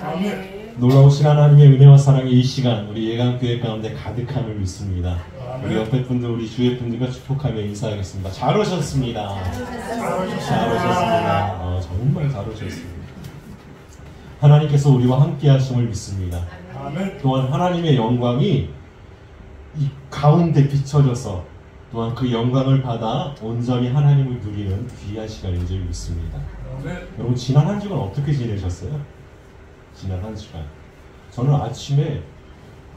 아멘. 놀라우신 하나님의 은혜와 사랑이 이 시간 우리 예강교회 가운데 가득함을 믿습니다. 우리 옆에 분들, 우리 주위 분들과 축복하며 인사하겠습니다. 잘 오셨습니다. 잘 오셨습니다. 정말 잘 오셨습니다. 하나님께서 우리와 함께 하심을 믿습니다. 아멘. 또한 하나님의 영광이 이 가운데 비춰져서 또한 그 영광을 받아 온전히 하나님을 누리는 귀한 시간인 줄 믿습니다. 아멘. 여러분, 지난 한 주간 어떻게 지내셨어요? 지난 한 주간 저는 아침에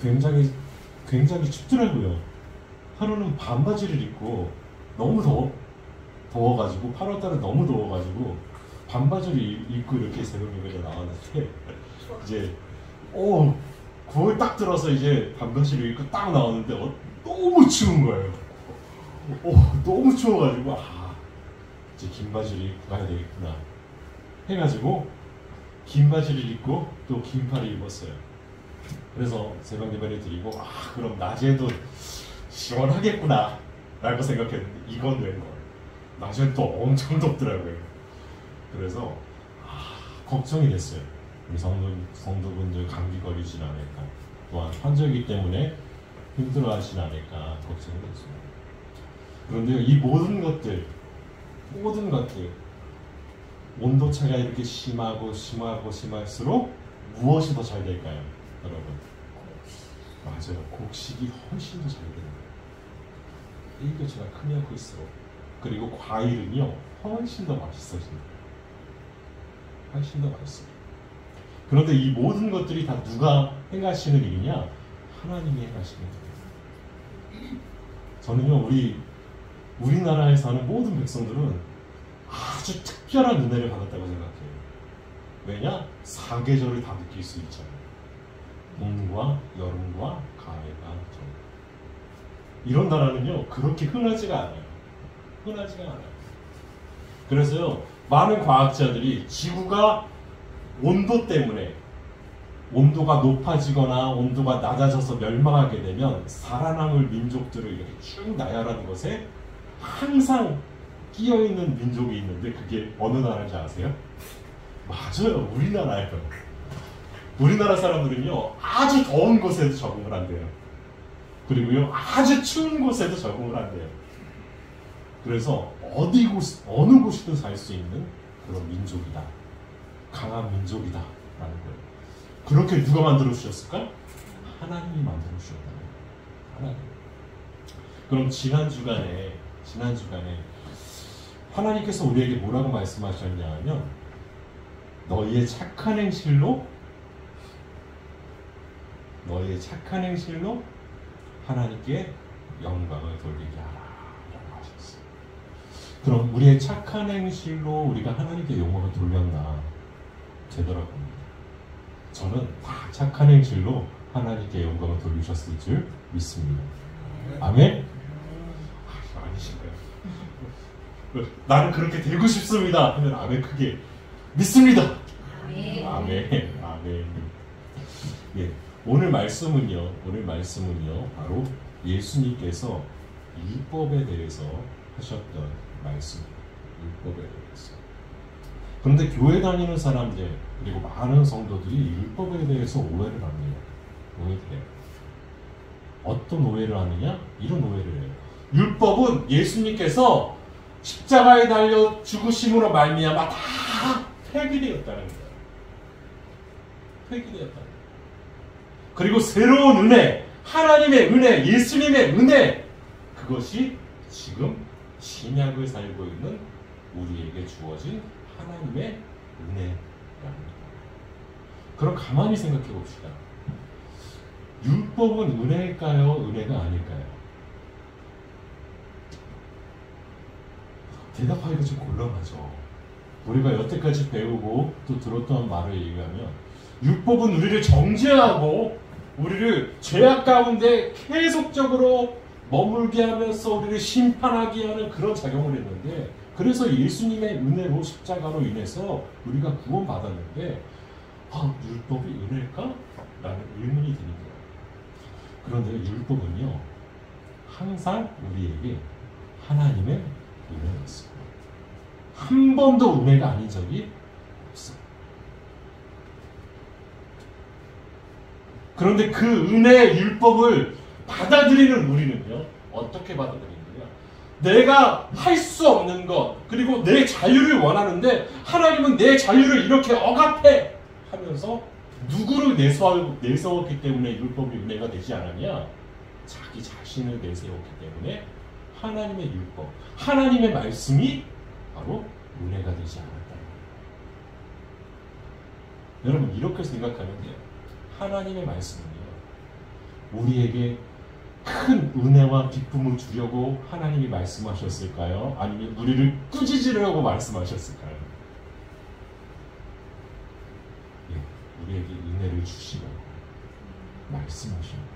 굉장히 춥더라고요. 하루는 반바지를 입고 너무 더워가지고 8월달은 너무 더워가지고 반바지를 입고 이렇게 새벽 예배에 나왔는데 이제 9월 딱 들어서 이제 반바지를 입고 딱 나왔는데 너무 추운 거예요. 너무 추워가지고 이제 긴 바지를 입고 가야 되겠구나 해가지고 긴 바지를 입고 또 긴 팔을 입었어요. 그래서 새벽 예배를 드리고 그럼 낮에도 시원하겠구나 라고 생각했는데 이건 웬 거예요. 낮엔 또 엄청 덥더라고요. 그래서 걱정이 됐어요. 우리 성도분들 감기 걸리진 않을까, 또한 환절기 때문에 힘들어하진 않을까 걱정이 됐어요. 그런데 이 모든 것들 온도차가 이렇게 심할수록 무엇이 더 잘 될까요, 여러분? 맞아요. 곡식이 훨씬 더 잘 되는 거예요. 일교차가 크면 클수록. 그리고 과일은요 훨씬 더 맛있어집니다. 훨씬 더 맛있어요. 그런데 이 모든 것들이 다 누가 행하시는 일이냐? 하나님이 행하시는 일이에요. 저는요 우리나라에 사는 모든 백성들은 아주 특별한 은혜를 받았다고 생각해요. 왜냐? 사계절을 다 느낄 수 있잖아요. 봄과 여름과 가을과 겨울. 이런 나라는요 그렇게 흔하지가 않아요. 그래서요 많은 과학자들이 지구가 온도 때문에 온도가 높아지거나 온도가 낮아져서 멸망하게 되면 살아남을 민족들을 이렇게 쭉 나열하는 것에 항상 끼어있는 민족이 있는데 그게 어느 나라인지 아세요? 맞아요, 우리나라예요. 우리나라 사람들은요 아주 더운 곳에도 적응을 한대요. 그리고요 아주 추운 곳에도 적응을 한대요. 그래서 어느 곳이든 살 수 있는 그런 민족이다, 강한 민족이다 라는 거예요. 그렇게 누가 만들어 주셨을까? 하나님이 만들어 주셨다는 거예요. 하나님. 그럼 지난 주간에 하나님께서 우리에게 뭐라고 말씀하셨냐 하면 너희의 착한 행실로 하나님께 영광을 돌리게 하라 라고 하셨어요. 그럼 우리의 착한 행실로 우리가 하나님께 영광을 돌렸나? 되더라고요. 저는 다 착한 행실로 하나님께 영광을 돌리셨을 줄 믿습니다. 아멘? 아니신가요? 나는 그렇게 되고 싶습니다 하면 아멘 크게 믿습니다. 아멘. 예, 오늘 말씀은요 바로 예수님께서 율법에 대해서 하셨던 말씀입니다. 율법에 대해서. 그런데 교회 다니는 사람들 그리고 많은 성도들이 율법에 대해서 오해를 합니다. 오해해요. 어떤 오해를 하느냐? 이런 오해를 해요. 율법은 예수님께서 십자가에 달려 죽으심으로 말미암아 다 폐기되었다는 거예요. 폐기되었다는 거예요. 그리고 새로운 은혜, 하나님의 은혜, 예수님의 은혜, 그것이 지금 신약을 살고 있는 우리에게 주어진 하나님의 은혜라는 거예요. 그럼 가만히 생각해 봅시다. 율법은 은혜일까요? 은혜가 아닐까요? 대답하기가 좀 곤란하죠. 우리가 여태까지 배우고 또 들었던 말을 얘기하면 율법은 우리를 정죄하고 우리를 죄악 가운데 계속적으로 머물게 하면서 우리를 심판하게 하는 그런 작용을 했는데, 그래서 예수님의 은혜로 십자가로 인해서 우리가 구원받았는데 율법이 은혜일까? 라는 의문이 드는 거예요. 그런데 율법은요 항상 우리에게 하나님의 은혜였어요. 한 번도 은혜가 아닌 적이 없어요. 그런데 그 은혜의 율법을 받아들이는 우리는요, 어떻게 받아들이느냐? 내가 할 수 없는 것, 그리고 내 자유를 원하는데 하나님은 내 자유를 이렇게 억압해 하면서 누구를 내세웠기 때문에 율법이 은혜가 되지 않았냐? 자기 자신을 내세웠기 때문에 하나님의 율법, 하나님의 말씀이 바로 은혜가 되지 않았다. 여러분, 이렇게 생각하면 돼요. 하나님의 말씀은요, 우리에게 큰 은혜와 기쁨을 주려고 하나님이 말씀하셨을까요? 아니면 우리를 꾸짖으려고 말씀하셨을까요? 예, 우리에게 은혜를 주시려고 말씀하시는 거예요.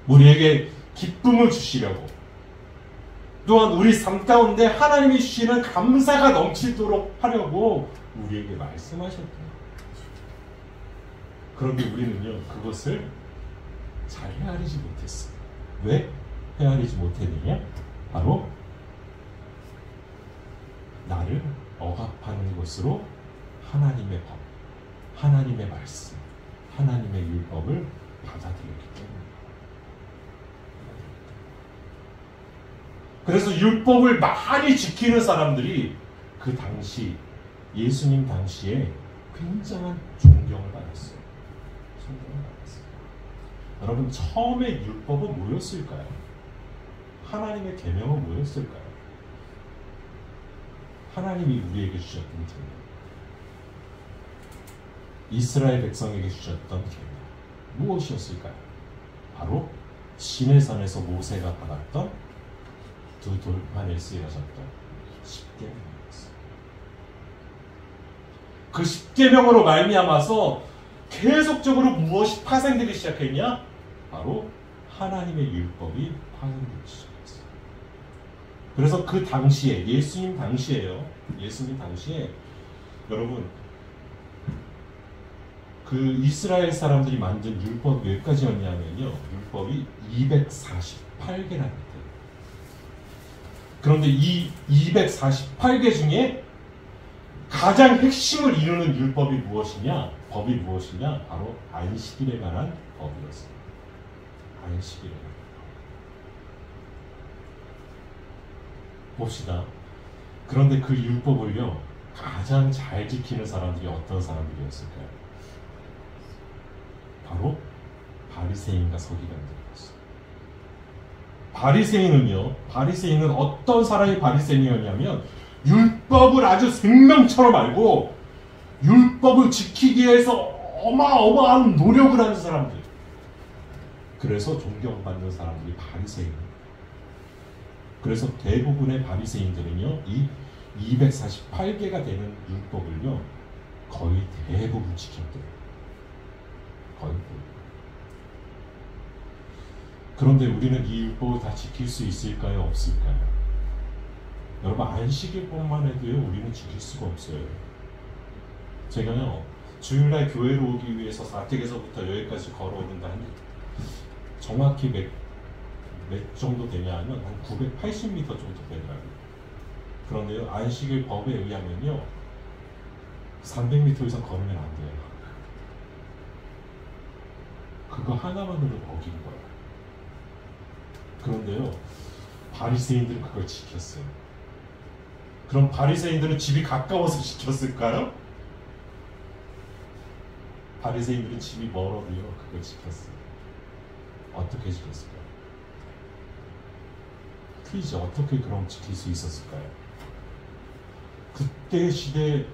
우리에게 기쁨을 주시려고, 또한 우리 삶 가운데 하나님이 주시는 감사가 넘치도록 하려고 우리에게 말씀하셨던 거예요. 그런데 우리는요, 그것을 잘 헤아리지 못했어요. 왜 헤아리지 못했느냐? 바로 나를 억압하는 것으로 하나님의 법, 하나님의 말씀, 하나님의 율법을 받아들였기 때문에. 그래서 율법을 많이 지키는 사람들이 그 당시, 예수님 당시에 굉장한 존경을 받았어요. 존경을 받았어요. 여러분, 처음에 율법은 뭐였을까요? 하나님의 계명은 뭐였을까요? 하나님이 우리에게 주셨던 계명, 이스라엘 백성에게 주셨던 계명, 무엇이었을까요? 바로 시내산에서 모세가 받았던 두 돌판에 쓰여졌던 십계명이었어요. 그 십계명으로 말미암아서 계속적으로 무엇이 파생되기 시작했냐? 바로 하나님의 율법이 파생되기 시작했어요. 그래서 그 당시에, 예수님 당시에요. 예수님 당시에 여러분, 그 이스라엘 사람들이 만든 율법이 몇 가지였냐면요, 율법이 248개나 됐대요. 그런데 이 248개 중에 가장 핵심을 이루는 율법이 무엇이냐? 법이 무엇이냐? 바로 안식일에 관한 법이었어요. 안식일에 관한 법. 봅시다. 그런데 그 율법을요, 가장 잘 지키는 사람들이 어떤 사람들이었을까요? 바로 바리새인과 서기관들이었어요. 바리새인은 어떤 사람이 바리새인이었냐면, 율법을 아주 생명처럼 알고 율법을 지키기 위해서 어마어마한 노력을 하는 사람들, 그래서 존경받는 사람들이 바리새인. 그래서 대부분의 바리새인들은요, 이 248개가 되는 율법을요, 거의 대부분 지켰대요. 거의 대부분. 그런데 우리는 이 율법을 다 지킬 수 있을까요? 없을까요? 여러분, 안식일뿐만 해도요, 우리는 지킬 수가 없어요. 제가요, 주일날 교회로 오기 위해서 사택에서부터 여기까지 걸어오는데 한 정확히 몇 정도 되냐 하면 한 980m 정도 되더라고요. 그런데요, 안식일 법에 의하면요, 300m 이상 걸으면 안 돼요. 그거 하나만으로 먹인 거예요. 그런데요, 바리새인들은 그걸 지켰어요. 그럼 바리새인들은 집이 가까워서 지켰을까요? 바리새인들은 집이 멀어도요, 그걸 지켰어요. 어떻게 지켰을까요? 퀴즈, 어떻게 그럼 지킬 수 있었을까요? 그때 시대,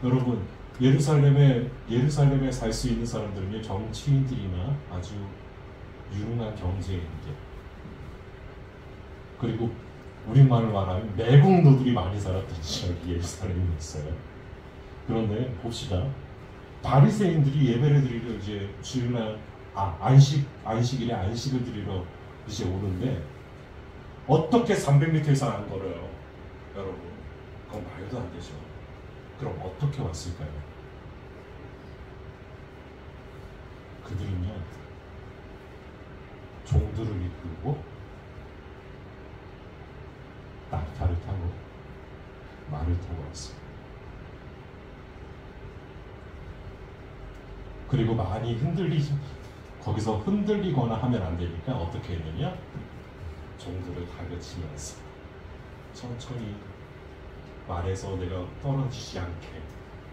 여러분, 예루살렘에 살 수 있는 사람들은요, 정치인들이나 아주 유능한 경제인들, 그리고 우리말로 말하면 매국노들이 많이 살았던 지역이 예루살렘에 있어요. 그런데 봅시다. 바리새인들이 예배를 드리러 이제 주일날 안식일에 안식을 드리러 이제 오는데 어떻게 300m 이상 안 걸어요, 여러분? 그건 말도 안 되죠. 그럼 어떻게 왔을까요? 그들은요, 종들을 이끌고 낙타를 타고 말을 타고 왔어요. 그리고 많이 거기서 흔들리거나 하면 안 되니까 어떻게 했느냐? 종들을 다그치면서 천천히 말해서 내가 떨어지지 않게,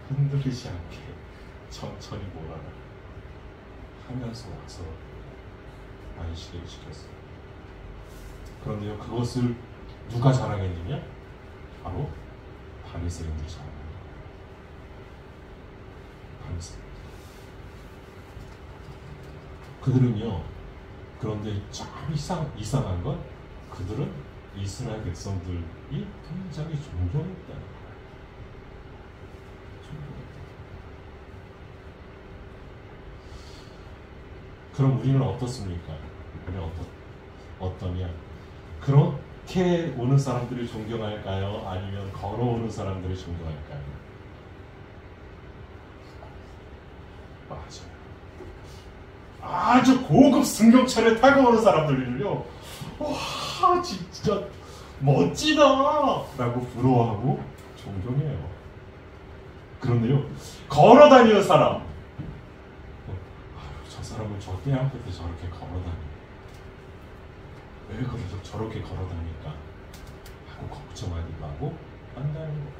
흔들리지 않게 천천히 몰아라 하면서 와서 안식을 시켰어요. 그런데요, 그것을 누가 자랑했느냐? 바로 바리새인들이 자랑합니다. 바리새인들. 그들은요, 그런데 참 이상한 건 그들은 이스라엘 백성들이 굉장히 존경했다는 거예요. 그럼 우리는 어떻습니까? 우리는 어떠냐? 그렇게 오는 사람들을 존경할까요? 아니면 걸어오는 사람들을 존경할까요? 맞아요. 아주 고급 승용차를 타고 오는 사람들을요, 와 진짜 멋지다 라고 부러워하고 존경해요. 그런데요, 걸어다니는 사람, 저 사람은 저 떼양 끝에 저렇게 걸어다니, 왜 그래서 저렇게 걸어다닐까 하고 걱정하기도 하고 한다는 거.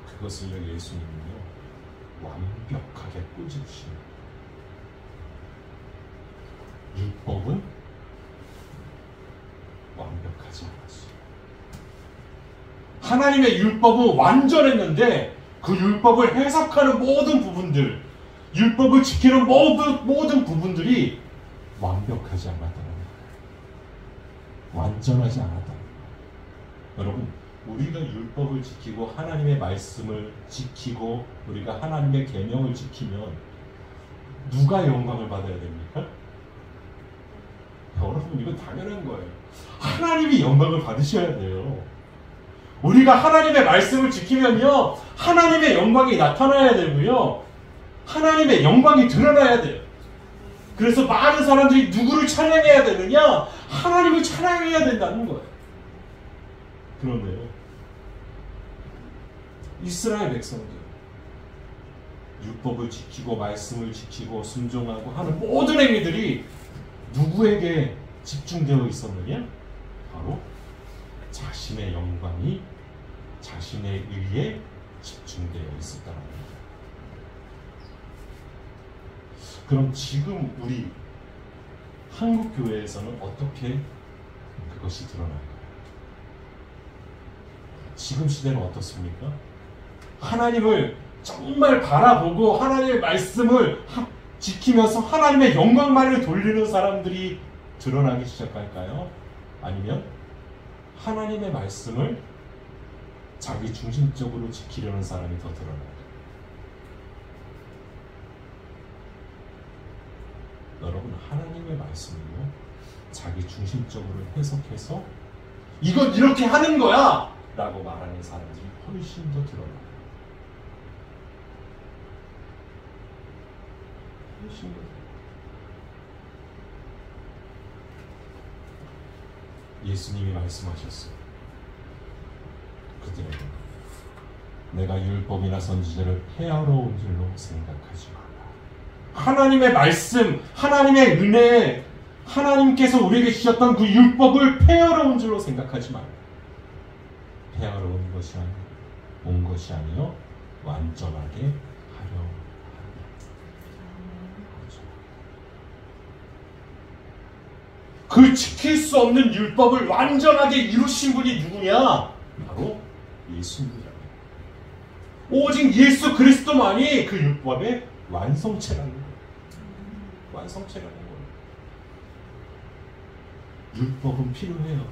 그것을요, 예수님은요 완벽하게 꾸짖으십니다. 율법은 완벽하지 않았어요. 하나님의 율법은 완전했는데 그 율법을 해석하는 모든 부분들, 율법을 지키는 모든 부분들이 완벽하지 않았다는 거예요. 완전하지 않았다는 거예요. 여러분, 우리가 율법을 지키고 하나님의 말씀을 지키고 우리가 하나님의 계명을 지키면 누가 영광을 받아야 됩니까? 여러분, 이건 당연한 거예요. 하나님이 영광을 받으셔야 돼요. 우리가 하나님의 말씀을 지키면요, 하나님의 영광이 나타나야 되고요, 하나님의 영광이 드러나야 돼요. 그래서 많은 사람들이 누구를 찬양해야 되느냐? 하나님을 찬양해야 된다는 거예요. 그런데요, 이스라엘 백성들, 율법을 지키고 말씀을 지키고 순종하고 하는 모든 행위들이 누구에게 집중되어 있었느냐? 바로 자신의 영광이, 자신의 의에 집중되어 있었다는 겁니다. 그럼 지금 우리 한국 교회에서는 어떻게 그것이 드러날까요? 지금 시대는 어떻습니까? 하나님을 정말 바라보고 하나님의 말씀을 지키면서 하나님의 영광만을 돌리는 사람들이 드러나기 시작할까요? 아니면 하나님의 말씀을 자기 중심적으로 지키려는 사람이 더 드러날까요? 여러분, 하나님의 말씀을요, 자기 중심적으로 해석해서 이건 이렇게 하는 거야! 라고 말하는 사람들이 훨씬 더 드러나요. 훨씬 더. 예수님이 말씀하셨어요. 그들에게 내가 율법이나 선지자를 폐하러 온 줄로 생각하지 마라. 하나님의 말씀, 하나님의 은혜, 하나님께서 우리에게 주셨던 그 율법을 폐하러 온 줄로 생각하지 마라. 폐하러 온 것이 아니요 완전하게 하려 합니다. 그 지킬 수 없는 율법을 완전하게 이루신 분이 누구냐? 바로 예수님이라고. 오직 예수 그리스도만이 그 율법의 완성체라는 거예요. 완성체라는 거예요. 율법은 필요해요.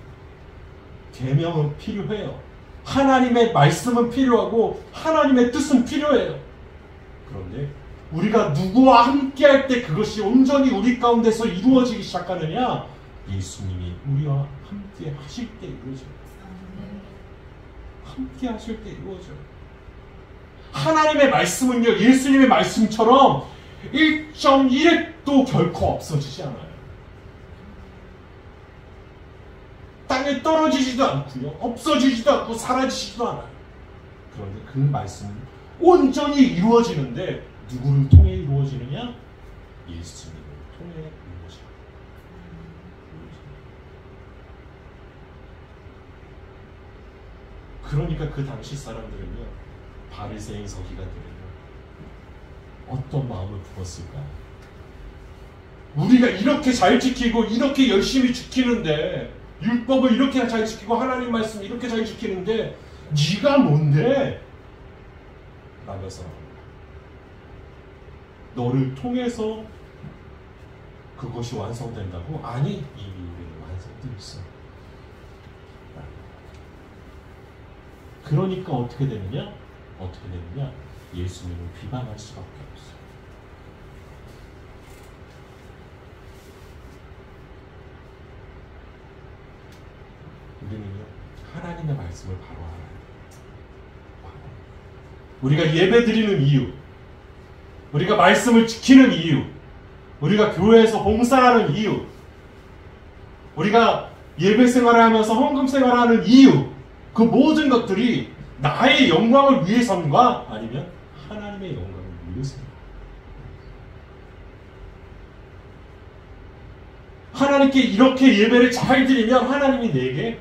계명은 필요해요. 하나님의 말씀은 필요하고 하나님의 뜻은 필요해요. 그런데 우리가 누구와 함께 할 때 그것이 온전히 우리 가운데서 이루어지기 시작하느냐? 예수님이 우리와 함께 하실 때 이루어져요. 함께 하실 때 이루어져요. 하나님의 말씀은요, 예수님의 말씀처럼 1.1핵도 결코 없어지지 않아요. 땅에 떨어지지도 않고요, 없어지지도 않고 사라지지도 않아요. 그런데 그 말씀은 온전히 이루어지는데 누구를 통해 이루어지느냐? 예수님을 통해 이루어집니다. 그러니까 그 당시 사람들은요, 바리새인 서기관들은요, 어떤 마음을 품었을까? 우리가 이렇게 잘 지키고 이렇게 열심히 지키는데, 율법을 이렇게 잘 지키고 하나님 말씀 이렇게 잘 지키는데 네가 뭔데? 라면서 너를 통해서 그것이 완성된다고? 아니, 이미 우리는 완성되어 있어. 그러니까 어떻게 되느냐? 예수님을 비방할 수밖에 없어요. 우리는요, 하나님의 말씀을 바로 알아야 돼요. 우리가 예배 드리는 이유, 우리가 말씀을 지키는 이유, 우리가 교회에서 봉사하는 이유, 우리가 예배 생활을 하면서 헌금 생활을 하는 이유, 그 모든 것들이 나의 영광을 위해서인가? 아니면 하나님의 영광을 위해서인가? 하나님께 이렇게 예배를 잘 드리면 하나님이 내게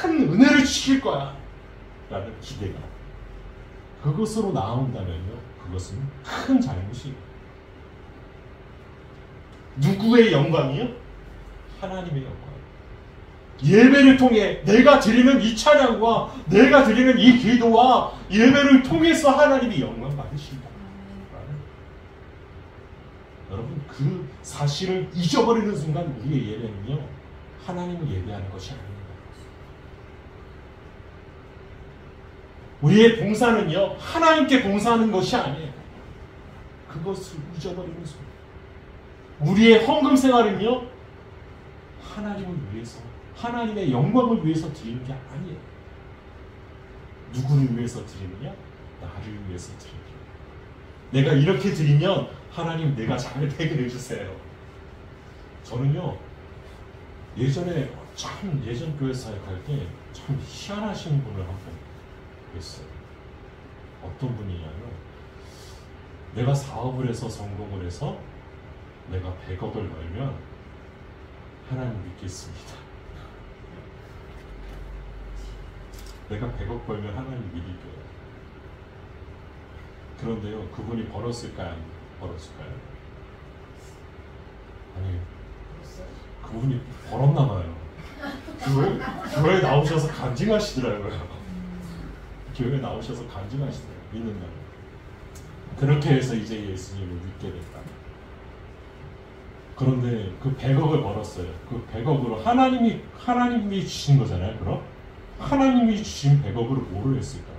큰 은혜를 주실 거야 라는 기대가 그것으로 나온다면요, 그것은 큰 잘못이에요. 누구의 영광이요? 하나님의 영광. 예배를 통해 내가 드리는 이 찬양과 내가 드리는 이 기도와 예배를 통해서 하나님이 영광 받으신다. 여러분, 그 사실을 잊어버리는 순간 우리의 예배는요, 하나님을 예배하는 것이 아닙니다. 우리의 봉사는요, 하나님께 봉사하는 것이 아니에요. 그것을 잊어버리는 순간 우리의 헌금 생활은요, 하나님을 위해서, 하나님의 영광을 위해서 드리는 게 아니에요. 누구를 위해서 드리느냐? 나를 위해서 드리는 거예요. 내가 이렇게 드리면 하나님 내가 잘 되게 해주세요. 저는요, 예전에 예전 교회 사역할 때 참 희한하신 분을 한 분 뵀어요. 어떤 분이냐면, 내가 사업을 해서 성공을 해서 내가 100억을 벌면 하나님 믿겠습니다. 내가 100억 벌면 하나님 믿을게요. 그런데요, 그분이 벌었을까요? 안 벌었을까요? 아니, 그분이 벌었나 봐요. 교회에 나오셔서 간증하시더라고요. 교회에 나오셔서 간증하시더라고요. 믿는다고. 그렇게 해서 이제 예수님을 믿게 됐다. 그런데 그 100억을 벌었어요. 그 100억으로 하나님이 주신 거잖아요. 그럼 하나님이 주신 100억으로 뭐를 했을까?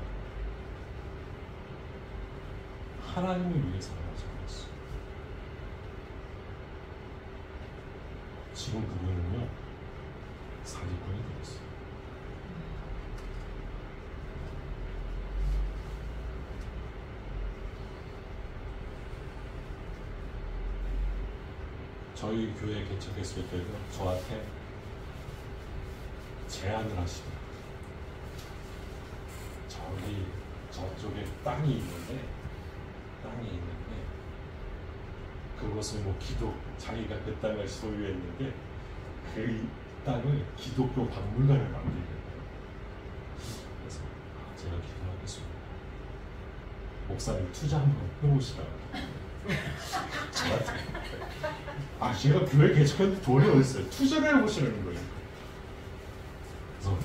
하나님을 위해서 살았어요. 지금 그분은요, 사기꾼이 되었어요. 저희 교회 개척했을 때도 저한테 제안을 하시더라고요. 저쪽에 땅이 있는데 그것을 자기가 그 땅을 소유했는데 그 땅을 기독교 박물관을 만들겠다고. 그래서 제가 기도하겠습니다. 목사님 투자 한번 해보시라고. 제가 교회 개척했는데 돈이 어딨어요? 투자를 해보시라는 거예요. 그래서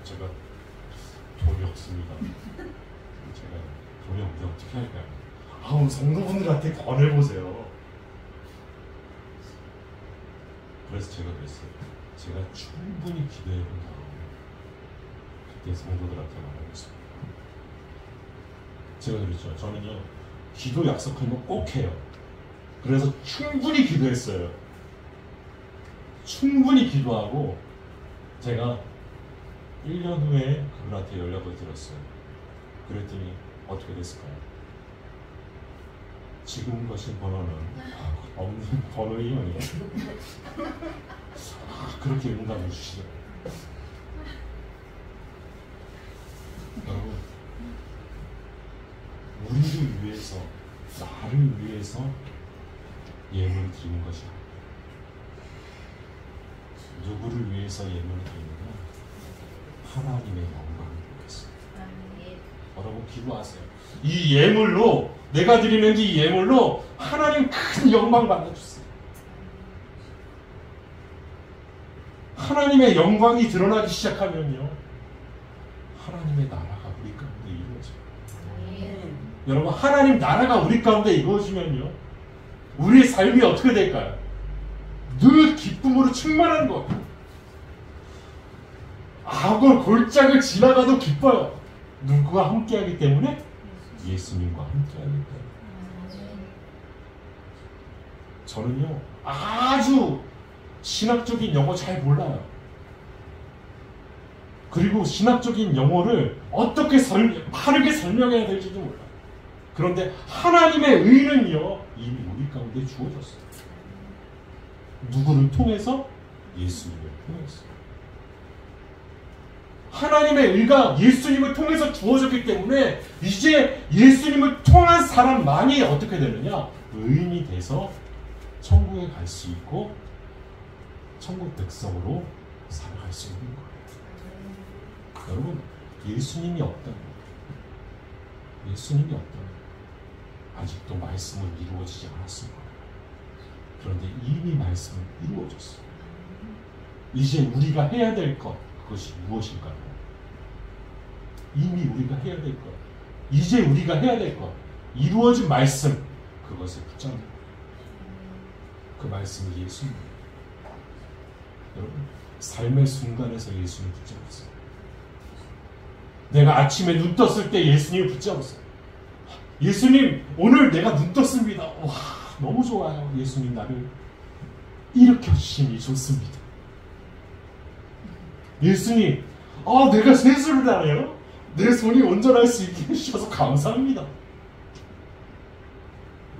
제가 돈이 없습니다. 제가 돈이 없는데 어떻게 할까요? 성도분들한테 권해보세요. 그래서 제가 그랬어요. 제가 충분히 기도해본 다음에 그때 성도들한테 말하겠습니다. 제가 그랬죠. 저는요, 기도 약속하면 꼭 해요. 그래서 충분히 기도했어요. 충분히 기도하고 제가 1년 후에 그분한테 연락을 드렸어요. 그랬더니 어떻게 됐을까요? 지금 거신 번호는 없는 번호이요. 그렇게 응답을 주시더라고요. 위해서, 나를 위해서 예물을 드리는 것이야. 누구를 위해서 예물을 드리느냐? 하나님의 영광을 위해서. 여러분 기도하세요. 이 예물로, 내가 드리는 이 예물로 하나님 큰 영광 받아주세요. 하나님의 영광이 드러나기 시작하면요, 하나님의 나라가 우리 가운데 이루어져요. 여러분, 하나님 나라가 우리 가운데 이루어지면요, 우리의 삶이 어떻게 될까요? 늘 기쁨으로 충만한 것. 악을 골짜기를 지나가도 기뻐요. 누구와 함께하기 때문에? 예수님과 함께하기 때문에. 저는요, 아주 신학적인 영어 잘 몰라요. 그리고 신학적인 영어를 어떻게 바르게 설명해야 될지도 몰라요. 그런데 하나님의 의는요, 이미 우리 가운데 주어졌어요. 누구를 통해서? 예수님을 통해서. 하나님의 의가 예수님을 통해서 주어졌기 때문에 이제 예수님을 통한 사람만이 어떻게 되느냐? 의인이 돼서 천국에 갈 수 있고 천국 백성으로 살아갈 수 있는 거예요. 여러분, 예수님이 없다면, 예수님이 없다면 아직도 말씀은 이루어지지 않았습니다. 그런데 이미 말씀은 이루어졌어요. 이제 우리가 해야 될 것, 그것이 무엇일까요? 이미 우리가 해야 될 것, 이제 우리가 해야 될 것, 이루어진 말씀, 그것을 붙잡는 거예요. 그 말씀이 예수님이에요. 여러분, 삶의 순간에서 예수님을 붙잡았어요. 내가 아침에 눈 떴을 때 예수님을 붙잡았어요. 예수님, 오늘 내가 눈 떴습니다. 와, 너무 좋아요. 예수님 나를 일으켜주시니 좋습니다. 예수님, 내가 세수를 하네요. 내 손이 온전할 수 있게 해주셔서 감사합니다.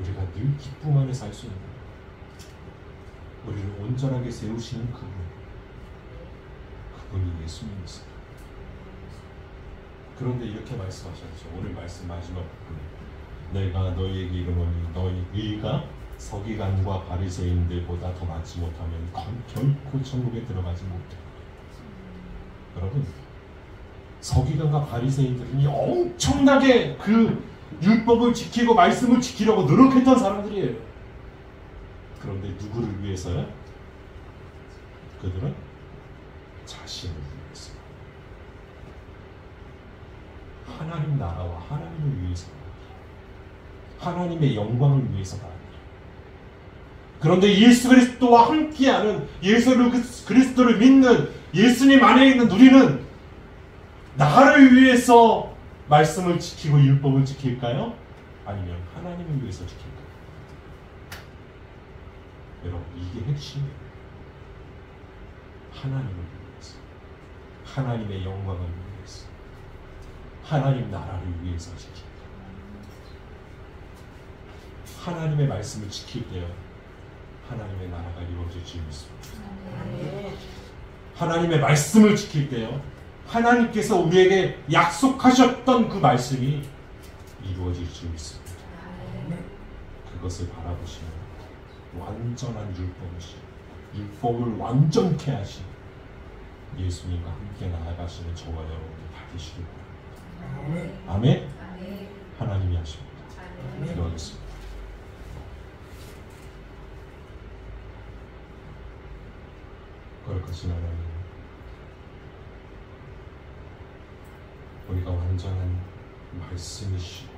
우리가 늘 기쁨 안에 살 수 있는 거예요. 우리를 온전하게 세우시는 그분이 예수님이세요. 그런데 이렇게 말씀하셨죠. 오늘 말씀 마지막 부분에, 내가 너희에게 이르노니 너희 의가 서기관과 바리새인들보다 더 낫지 못하면 결코 천국에 들어가지 못해. 여러분, 서기관과 바리새인들은 엄청나게 그 율법을 지키고 말씀을 지키려고 노력했던 사람들이에요. 그런데 누구를 위해서요? 그들은 자신을 위해서, 하나님 나라와 하나님을 위해서, 하나님의 영광을 위해서가 아니에요. 그런데 예수 그리스도와 함께하는, 예수 그리스도를 믿는 예수님 안에 있는 우리는 나를 위해서 말씀을 지키고 율법을 지킬까요? 아니면 하나님을 위해서 지킬까요? 여러분, 이게 핵심이에요. 하나님을 위해서, 하나님의 영광을 위해서, 하나님 나라를 위해서 지킵니다. 하나님의 말씀을 지킬 때요, 하나님의 나라가 이루어질 줄 믿습니다. 하나님의 말씀을 지킬 때요, 하나님께서 우리에게 약속하셨던 그 말씀이 이루어질 줄 믿습니다. 그것을 바라보시면 완전한 율법이시, 율법을 완전케 하신 예수님과 함께 나아가시는 저와 여러분들 다 되시길 바랍니다. 아멘. 하나님이 하십니다. 기도하겠습니다. 거룩하신 하나님, 우리가 완전한 말씀이시고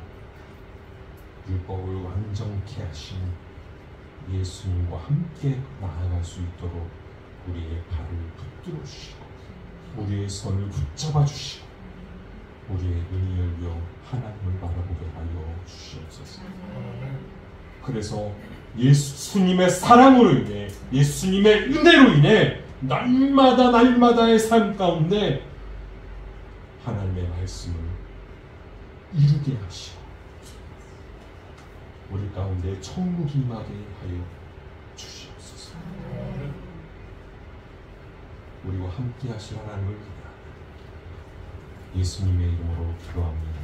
율법을 완전케 하신 예수님과 함께 나아갈 수 있도록 우리의 발을 붙들어 주시고 우리의 손을 붙잡아 주시고 우리의 눈이 열려 하나님을 바라보게 하여 주시옵소서. 그래서 예수님의 사랑으로 인해, 예수님의 은혜로 인해 날마다의 삶 가운데 하나님의 말씀을 이루게 하시고 우리 가운데 천국이 임하게 하여 주시옵소서. 우리와 함께 하실 하나님을 기대하며 예수님의 이름으로 기도합니다.